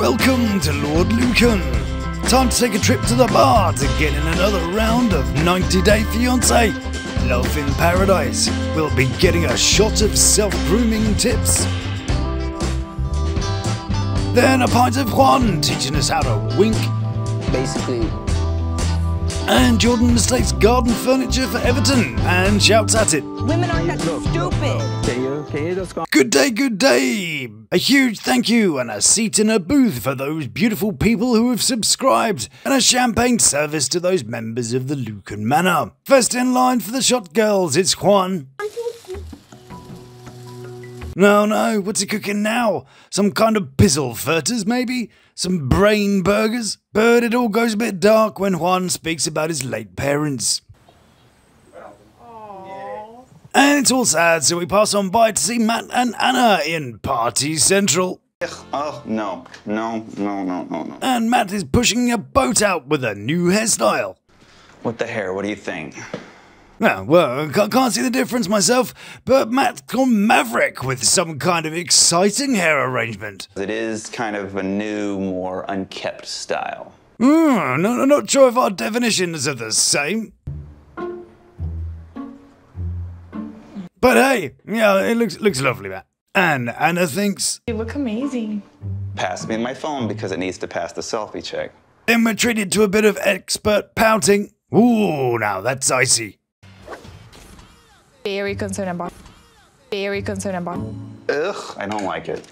Welcome to Lord Lukan. Time to take a trip to the bar to get in another round of 90 Day Fiancé. Love in Paradise. We'll be getting a shot of self-grooming tips. Then a pint of Juan teaching us how to wink. Basically. And Jordan mistakes garden furniture for Everton and shouts at it. Women aren't that stupid. Good day, good day. A huge thank you and a seat in a booth for those beautiful people who have subscribed, and a champagne service to those members of the Lukan Manor. First in line for the shot girls, it's Juan. No, what's he cooking now? Some kind of pizzle furters, maybe? Some brain burgers? But it all goes a bit dark when Juan speaks about his late parents. Aww. And it's all sad, so we pass on by to see Matt and Anna in Party Central. Oh, no. And Matt is pushing a boat out with a new hairstyle. What the hair? What do you think? Oh, well, I can't see the difference myself, but Matt's gone maverick with some kind of exciting hair arrangement. It is kind of a new, more unkept style. No, not sure if our definitions are the same. But hey, yeah, it looks lovely, Matt. And Anna thinks, You look amazing. Pass me my phone because it needs to pass the selfie check. then we're treated to a bit of expert pouting. Ooh, now that's icy. Very concerned about. Ugh, I don't like it.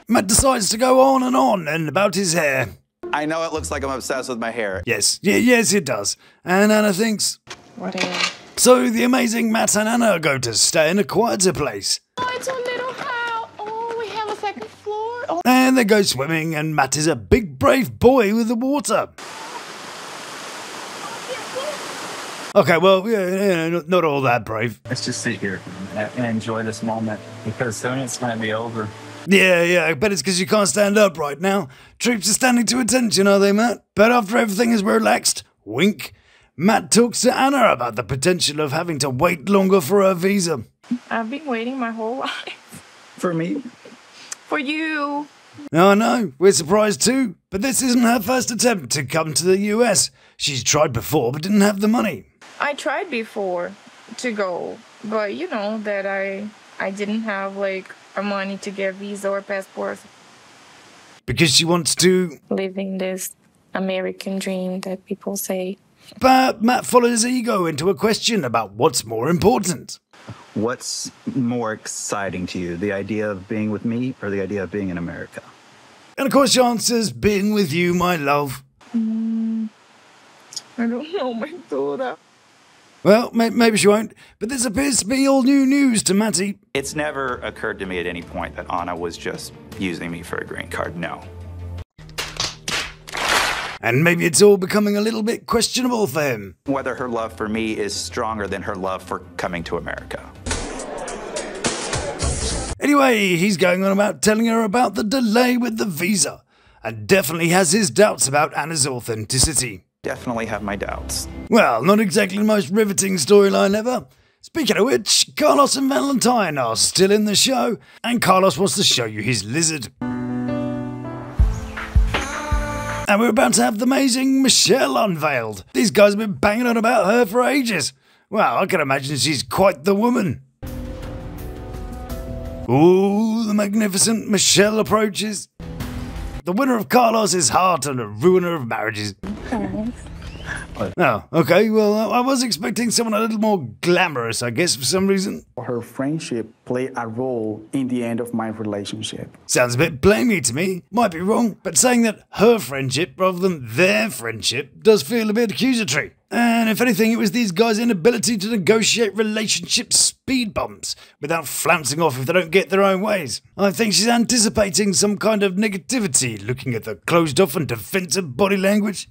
Matt decides to go on and about his hair. I know it looks like I'm obsessed with my hair. Yes, it does. And Anna thinks, Whatever. so the amazing Matt and Anna go to stay in a quieter place. Oh, it's a little house. Oh, we have a second floor. Oh. And they go swimming, and Matt is a big brave boy with the water. Okay, well, yeah, not all that brave. Let's just sit here and enjoy this moment because soon it's going to be over. Yeah, I bet it's because you can't stand up right now. Troops are standing to attention, are they, Matt? But after everything is relaxed, wink, Matt talks to Anna about the potential of having to wait longer for her visa. I've been waiting my whole life. For me? For you. I know, we're surprised too. But this isn't her first attempt to come to the US. She's tried before but didn't have the money. I tried before to go, but you know that I didn't have like money to get visa or passport. Because she wants to. Living this American dream that people say. But Matt followed his ego into a question about what's more important. What's more exciting to you, the idea of being with me or the idea of being in America? And of course she answers, being with you, my love. I don't know, my daughter. Well, maybe she won't, but this appears to be all new news to Matty. It's never occurred to me at any point that Anna was just using me for a green card, no. And maybe it's all becoming a little bit questionable for him. Whether her love for me is stronger than her love for coming to America. Anyway, he's going on about telling her about the delay with the visa, and definitely has his doubts about Anna's authenticity. Definitely have my doubts. Well, not exactly the most riveting storyline ever. Speaking of which, Carlos and Valentine are still in the show, and Carlos wants to show you his lizard. And we're about to have the amazing Michelle unveiled. These guys have been banging on about her for ages. Well, I can imagine she's quite the woman. Ooh, the magnificent Michelle approaches. The winner of Carlos's heart and a ruiner of marriages. Oh, okay, well, I was expecting someone a little more glamorous, I guess, for some reason. Her friendship played a role in the end of my relationship. Sounds a bit blamey to me. Might be wrong, but saying that her friendship rather than their friendship does feel a bit accusatory. And if anything, it was these guys' inability to negotiate relationship speed bumps without flouncing off if they don't get their own ways. I think she's anticipating some kind of negativity looking at the closed off and defensive body language.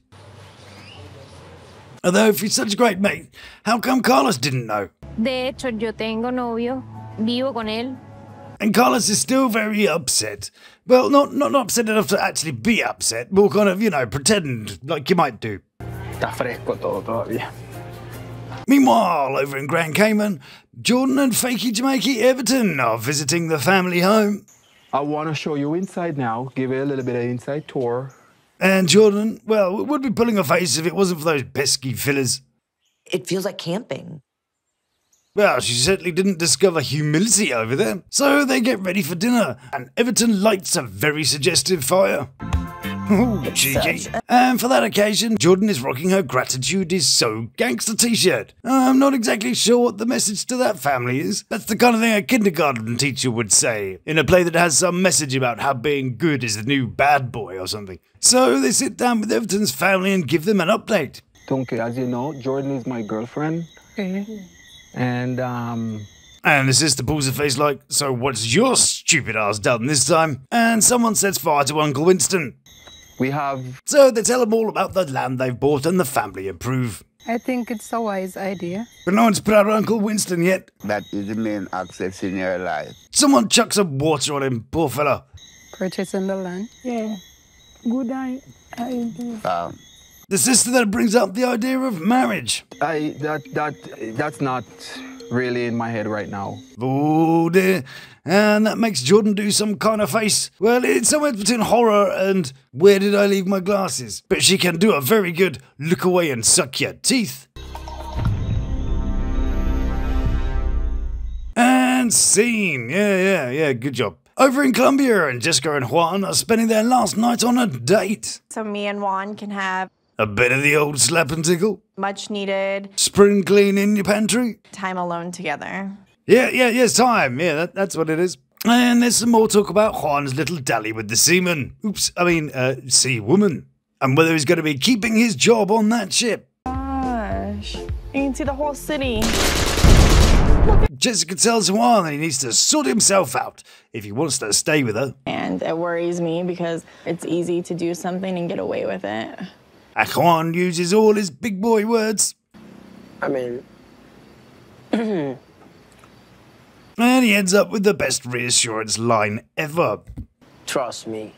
Although if he's such a great mate, how come Carlos didn't know? De hecho, yo tengo novio, vivo con él. And Carlos is still very upset. Well, not upset enough to actually be upset, more kind of, pretend like you might do. Está fresco todo todavía. Meanwhile, over in Grand Cayman, Jordan and fakey Jamaikey Everton are visiting the family home. I want to show you inside now, give you a little bit of inside tour. And Jordan, well, would be pulling a face if it wasn't for those pesky fillers. It feels like camping. Well, she certainly didn't discover humility over there. So they get ready for dinner, and Everton lights a very suggestive fire. Ooh, cheeky. And for that occasion, Jordan is rocking her Gratitude is So Gangster t-shirt. I'm not exactly sure what the message to that family is. That's the kind of thing a kindergarten teacher would say in a play that has some message about how being good is the new bad boy or something. So they sit down with Everton's family and give them an update. Donkey, as you know, Jordan is my girlfriend. And the sister pulls her face like, so what's your stupid ass done this time? And someone sets fire to Uncle Winston. we have... So they tell them all about the land they've bought and the family approve. I think it's a wise idea. But no one's put out Uncle Winston yet. That is the main access in your life. Someone chucks some water on him, poor fella. Purchasing the land? Yeah. Good idea. The sister then brings up the idea of marriage. That's not really in my head right now. Oh dear. And that makes Jordan do some kind of face. Well, it's somewhere between horror and where did I leave my glasses? But she can do a very good look away and suck your teeth. And scene. Yeah, good job. Over in Colombia, and Jessica and Juan are spending their last night on a date. So me and Juan can have a bit of the old slap and tickle. Much needed. Spring clean in your pantry. Time alone together. Yes, time. Yeah, that's what it is. And there's some more talk about Juan's little dally with the seaman. Sea woman. And whether he's going to be keeping his job on that ship. Gosh, you can see the whole city. Jessica tells Juan that he needs to sort himself out if he wants to stay with her. And it worries me because it's easy to do something and get away with it. And Juan uses all his big boy words. I mean... And he ends up with the best reassurance line ever. Trust me.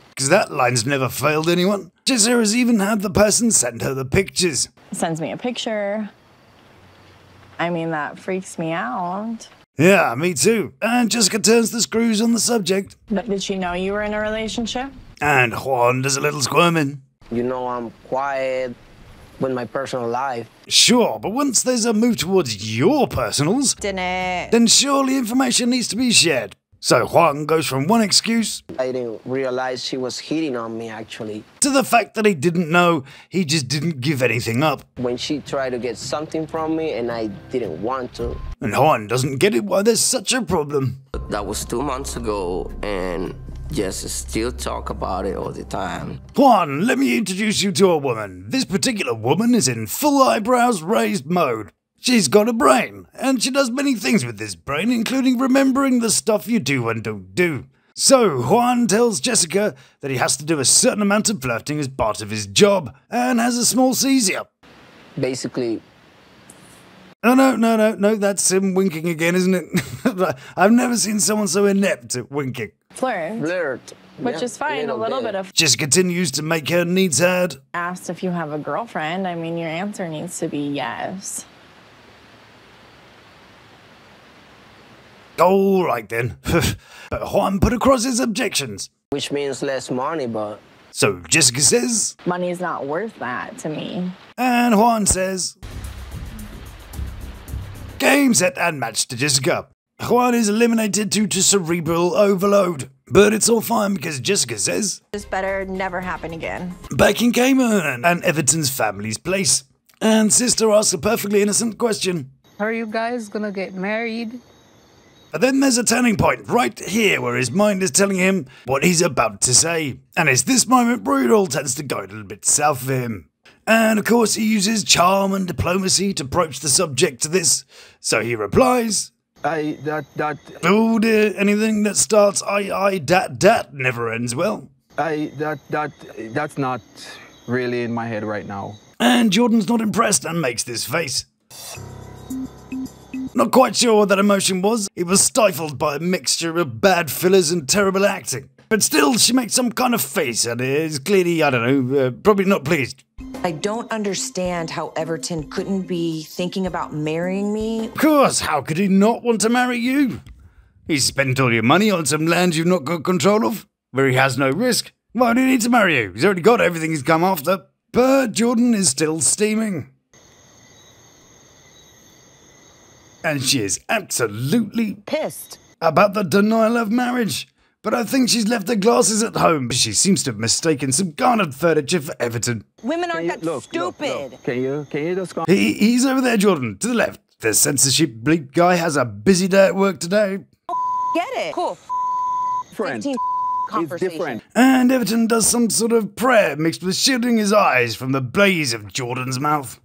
Because that line's never failed anyone. Jessica has even had the person send her the pictures. Sends me a picture. I mean, that freaks me out. Yeah, me too. And Jessica turns the screws on the subject. But did she know you were in a relationship? And Juan does a little squirming. You know I'm quiet with my personal life. Sure, but once there's a move towards your personals, then surely information needs to be shared. So Juan goes from one excuse, I didn't realize she was hitting on me actually, to the fact that he didn't know, he just didn't give anything up. When she tried to get something from me and I didn't want to. And Juan doesn't get it why there's such a problem. That was 2 months ago and Jess still talk about it all the time. Juan, let me introduce you to a woman. This particular woman is in full eyebrows raised mode. She's got a brain, and she does many things with this brain, including remembering the stuff you do and don't do. So Juan tells Jessica that he has to do a certain amount of flirting as part of his job, and has a small seizure. Basically... Oh, no, that's him winking again, isn't it? I've never seen someone so inept at winking. Flirt. Which is fine, a little bit of... Just continues to make her needs heard. Asked if you have a girlfriend, I mean, your answer needs to be yes. All right then. But Juan put across his objections. Which means less money, but... So Jessica says... Money's not worth that to me. And Juan says... Game, set, and match to Jessica. Juan is eliminated due to cerebral overload. But it's all fine because Jessica says... This better never happen again. Back in Cayman and Everton's family's place. And sister asks a perfectly innocent question. Are you guys gonna get married? But then there's a turning point right here where his mind is telling him what he's about to say. And it's this moment where it all tends to go a little bit south for him. And of course he uses charm and diplomacy to broach the subject to this. So he replies... Oh dear, anything that starts dat never ends well. That's not really in my head right now. And Jordan's not impressed and makes this face. Not quite sure what that emotion was. It was stifled by a mixture of bad fillers and terrible acting. But still, she makes some kind of face and is clearly, I don't know, probably not pleased. I don't understand how Everton couldn't be thinking about marrying me. Of course, how could he not want to marry you? He's spent all your money on some land you've not got control of, where he has no risk. Why do you need to marry you? He's already got everything he's come after. But Jordan is still steaming. And she is absolutely pissed about the denial of marriage. But I think she's left her glasses at home. She seems to have mistaken some garnered furniture for Everton. Women aren't that stupid. Look. Can you just go? He's over there, Jordan, to the left. The censorship bleep guy has a busy day at work today. Get it? Cool. Friend. It's different. And Everton does some sort of prayer mixed with shielding his eyes from the blaze of Jordan's mouth.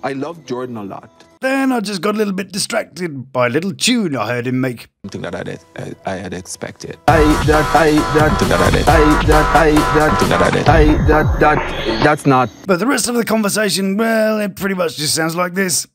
I love Jordan a lot. Then I just got a little bit distracted by a little tune I heard him make. Something that I had expected. That's not. But the rest of the conversation, well, it pretty much just sounds like this.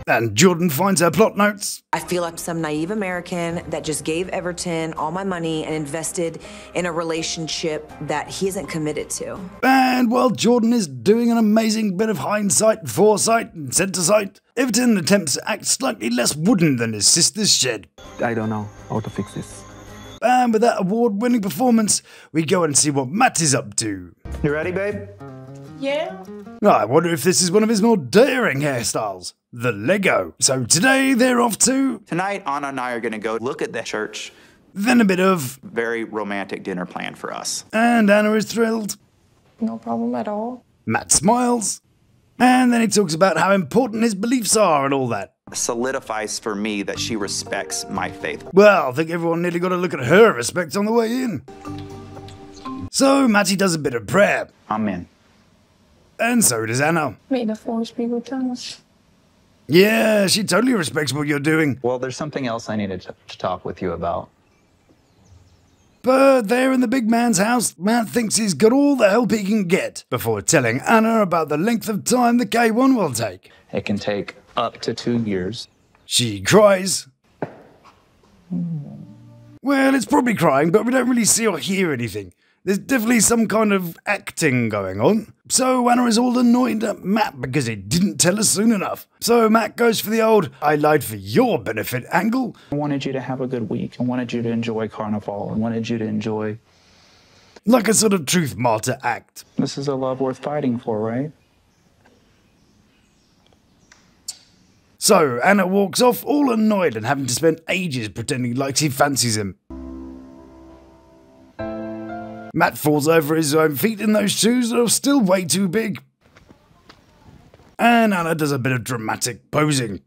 And Jordan finds her plot notes. I feel like some naive American that just gave Everton all my money and invested in a relationship that he isn't committed to. And while Jordan is doing an amazing bit of hindsight, foresight, and centre-sight, Everton attempts to act slightly less wooden than his sister's shed. I don't know how to fix this. And with that award-winning performance, we go and see what Matt is up to. You ready, babe? Yeah. I wonder if this is one of his more daring hairstyles. The Lego. So today they're off to... Tonight, Anna and I are going to go look at the church. Then a bit of... Very romantic dinner plan for us. And Anna is thrilled. No problem at all. Matt smiles. And then he talks about how important his beliefs are and all that. Solidifies for me that she respects my faith. Well, I think everyone nearly got a look at her respect on the way in. So Matty does a bit of prayer. Amen. And so does Anna. May the force be with us. Yeah, she totally respects what you're doing. Well, there's something else I needed to talk with you about. But there in the big man's house, Matt thinks he's got all the help he can get before telling Anna about the length of time the K1 will take. It can take up to 2 years. She cries. Well, it's probably crying, but we don't really see or hear anything. There's definitely some kind of acting going on. So Anna is all annoyed at Matt because he didn't tell her soon enough. So Matt goes for the old, I lied for your benefit angle. I wanted you to have a good week. I wanted you to enjoy Carnival. I wanted you to enjoy... Like a sort of truth martyr act. This is a love worth fighting for, right? So Anna walks off all annoyed and having to spend ages pretending like she fancies him. Matt falls over his own feet in those shoes that are still way too big. And Anna does a bit of dramatic posing.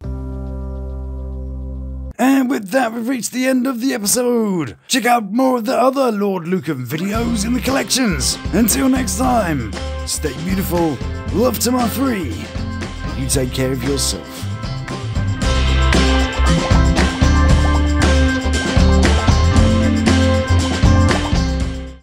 And with that, we've reached the end of the episode. Check out more of the other Lord Lukan videos in the collections. Until next time, stay beautiful, love to my 3. You take care of yourself.